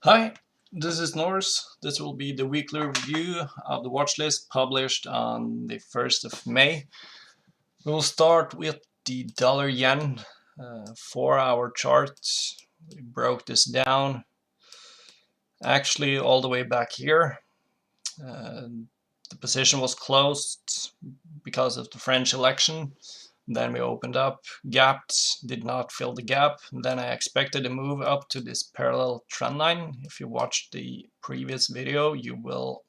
Hi, this is Norse. This will be the weekly review of the watch list published on the 1st of May. We will start with the dollar yen 4-hour chart. We broke this down actually all the way back here. The position was closed because of the French election. Then we opened up, gapped, did not fill the gap. Then I expected a move up to this parallel trend line. If you watched the previous video, you will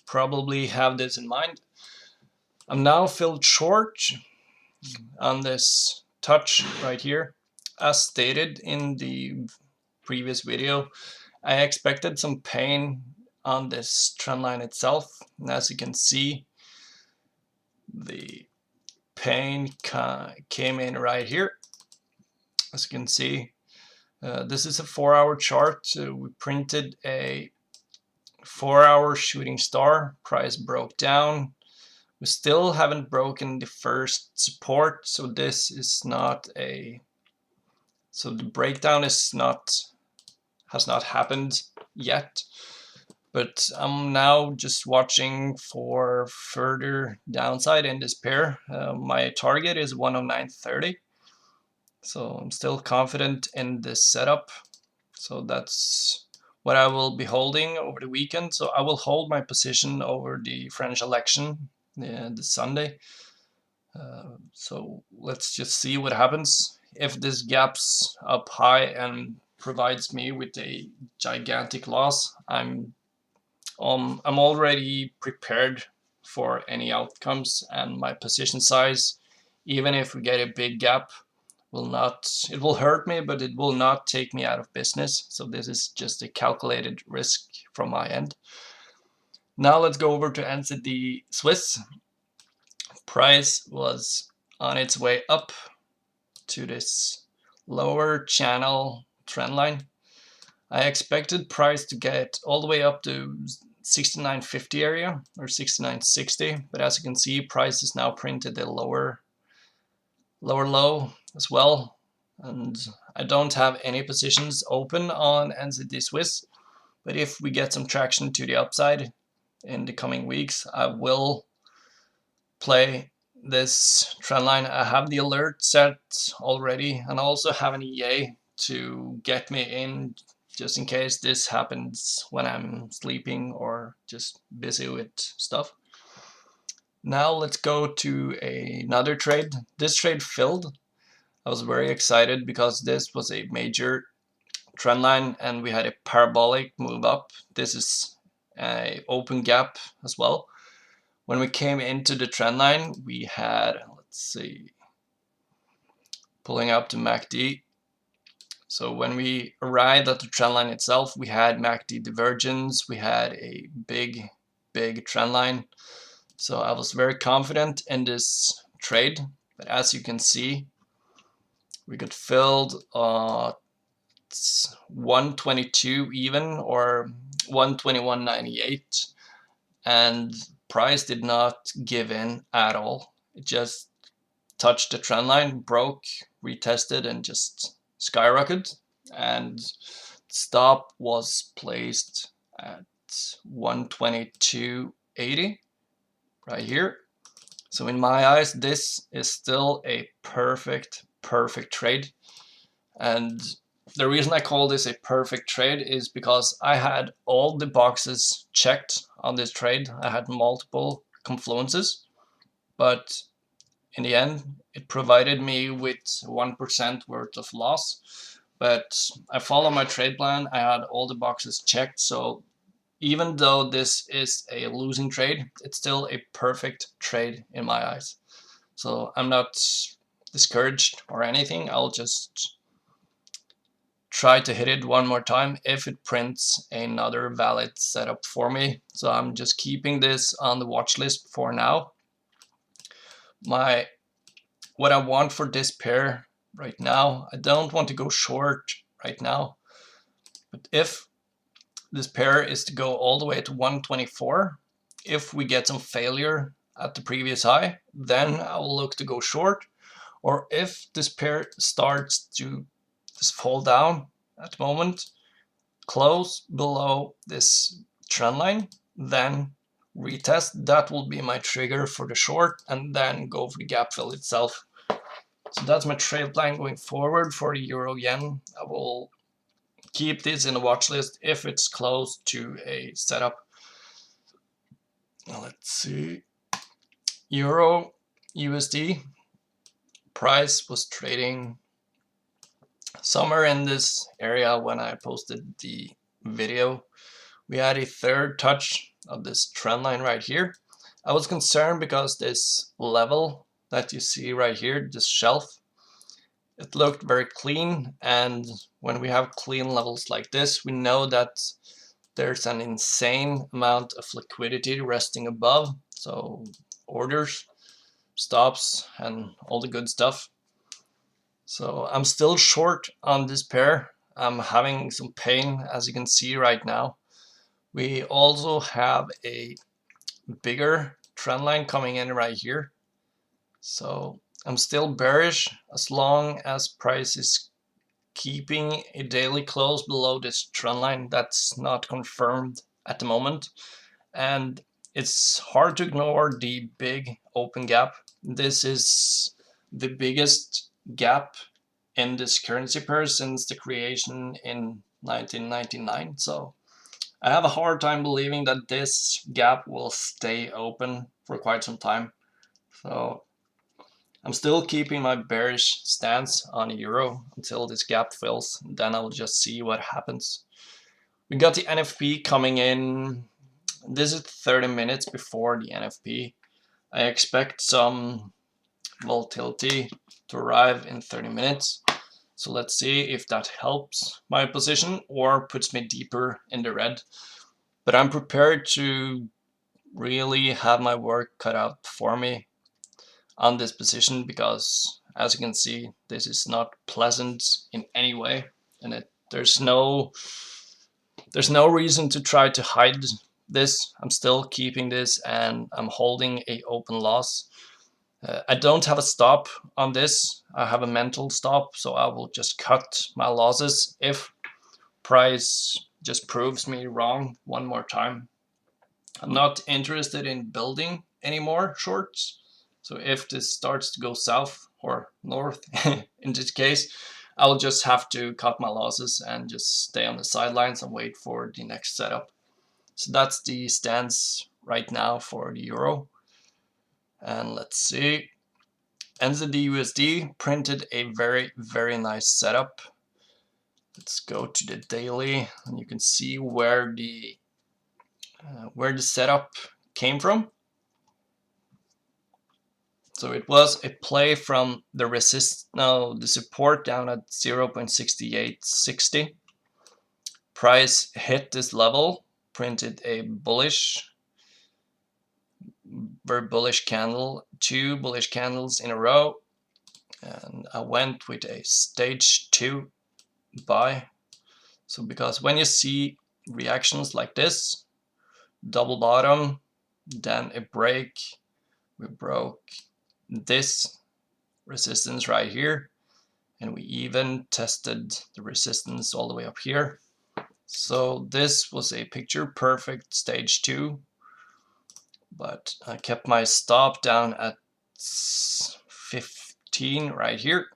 probably have this in mind. I'm now filled short on this touch right here. As stated in the previous video, I expected some pain on this trend line itself. And as you can see, the pain came in right here. As you can see, this is a 4-hour chart. We printed a 4-hour shooting star. Price broke down. We still haven't broken the first support, so this is not a. So the breakdown has not happened yet. But I'm now just watching for further downside in this pair. My target is 109.30. So I'm still confident in this setup. So that's what I will be holding over the weekend. So I will hold my position over the French election this Sunday. So let's just see what happens. If this gaps up high and provides me with a gigantic loss, I'm already prepared for any outcomes, and my position size, even if we get a big gap, it will hurt me, but it will not take me out of business. So this is just a calculated risk from my end. Now let's go over to NZD Swiss. Price was on its way up to this lower channel trend line. I expected price to get all the way up to 69.50 area or 69.60, but as you can see, price is now printed a lower low as well, and I don't have any positions open on NZD Swiss, but if we get some traction to the upside in the coming weeks, I will play this trend line. I have the alert set already, and I also have an EA to get me in just in case this happens when I'm sleeping or just busy with stuff. Now let's go to another trade. This trade filled. I was very excited because this was a major trend line and we had a parabolic move up. This is an open gap as well. When we came into the trend line, we had, let's see, pulling up to MACD. So when we arrived at the trend line itself, we had MACD divergence. We had a big trend line. So I was very confident in this trade. But as you can see, we got filled 122 even, or 121.98, and price did not give in at all. It just touched the trend line, broke, retested, and just skyrocketed. And stop was placed at 122.80 right here. So in my eyes, this is still a perfect trade. And the reason I call this a perfect trade is because I had all the boxes checked on this trade. I had multiple confluences, but in the end, it provided me with 1% worth of loss. But I followed my trade plan. I had all the boxes checked. So even though this is a losing trade, it's still a perfect trade in my eyes. So I'm not discouraged or anything. I'll just try to hit it one more time if it prints another valid setup for me. So I'm just keeping this on the watch list for now. What I want for this pair right now, I don't want to go short right now, but if this pair is to go all the way to 124, if we get some failure at the previous high, then I will look to go short. Or if this pair starts to just fall down at the moment, close below this trend line, then retest. That will be my trigger for the short, and then go for the gap fill itself. So that's my trade plan going forward for the euro yen. I will keep this in the watch list if it's close to a setup. Now let's see. Euro USD price was trading somewhere in this area when I posted the video. We had a third touch of this trend line right here. I was concerned because this level that you see right here, this shelf, it looked very clean, and when we have clean levels like this, we know that there's an insane amount of liquidity resting above, so orders, stops, and all the good stuff. So I'm still short on this pair. I'm having some pain, as you can see right now. We also have a bigger trend line coming in right here. So I'm still bearish as long as price is keeping a daily close below this trend line. That's not confirmed at the moment. And it's hard to ignore the big open gap. This is the biggest gap in this currency pair since the creation in 1999. So I have a hard time believing that this gap will stay open for quite some time. So I'm still keeping my bearish stance on euro until this gap fills. Then I'll just see what happens. We got the NFP coming in. This is 30 minutes before the NFP. I expect some volatility to arrive in 30 minutes. So let's see if that helps my position or puts me deeper in the red. But I'm prepared to really have my work cut out for me on this position, because as you can see, this is not pleasant in any way, and there's no reason to try to hide this. I'm still keeping this, and I'm holding a open loss. I don't have a stop on this. I have a mental stop, so I will just cut my losses if price just proves me wrong one more time. I'm not interested in building any more shorts. So if this starts to go south or north, in this case, I'll just have to cut my losses and just stay on the sidelines and wait for the next setup. So that's the stance right now for the euro. And let's see. NZD/USD printed a very, very nice setup. Let's go to the daily, and you can see where the setup came from. So it was a play from the support down at 0.6860. Price hit this level, printed a very bullish candle, 2 bullish candles in a row, and I went with a stage 2 buy. So because when you see reactions like this, double bottom, then a break, we broke this resistance right here, and we even tested the resistance all the way up here. So this was a picture perfect stage 2, but I kept my stop down at 15 right here.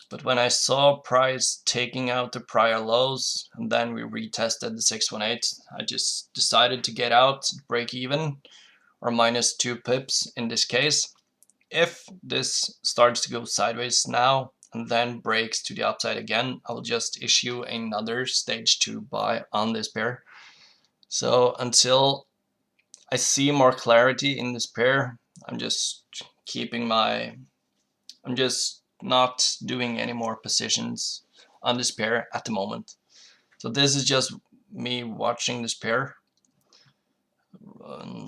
But when I saw price taking out the prior lows, and then we retested the 618, I just decided to get out, break even, or minus 2 pips in this case. If this starts to go sideways now and then breaks to the upside again, I'll just issue another stage 2 buy on this pair. So until I see more clarity in this pair, I'm just not doing any more positions on this pair at the moment. So this is just me watching this pair.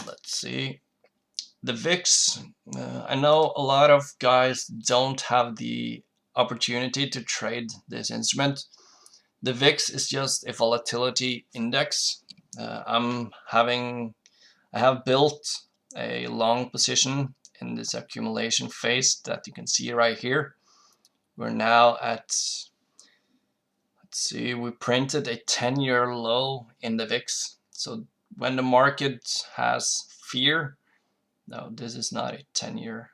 Let's see. The VIX, I know a lot of guys don't have the opportunity to trade this instrument. The VIX is just a volatility index. I have built a long position in this accumulation phase that you can see right here. We're now at, let's See, we printed a 10-year low in the VIX. So when the market has fear, no, this is not a 10-year.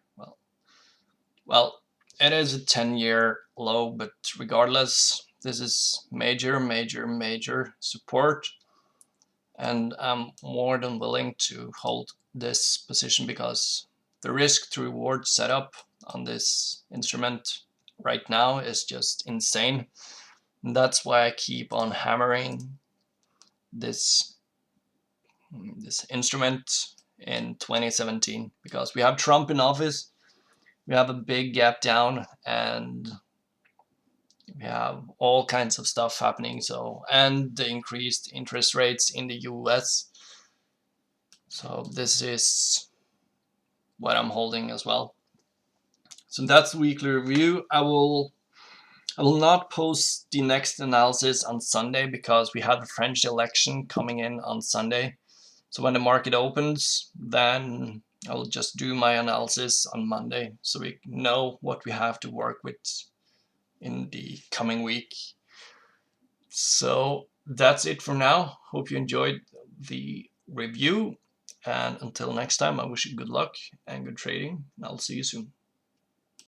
Well, it is a 10-year low, but regardless, this is major, major, major support. And I'm more than willing to hold this position because the risk to reward setup on this instrument right now is just insane. And that's why I keep on hammering this instrument in 2017, because we have Trump in office, we have a big gap down, and we have all kinds of stuff happening. So, and the increased interest rates in the US. So this is what I'm holding as well. So that's the weekly review. I will not post the next analysis on Sunday because we have the French election coming in on Sunday. So when the market opens, then I will just do my analysis on Monday so we know what we have to work with in the coming week. So that's it for now. Hope you enjoyed the review. And until next time, I wish you good luck and good trading. And I'll see you soon.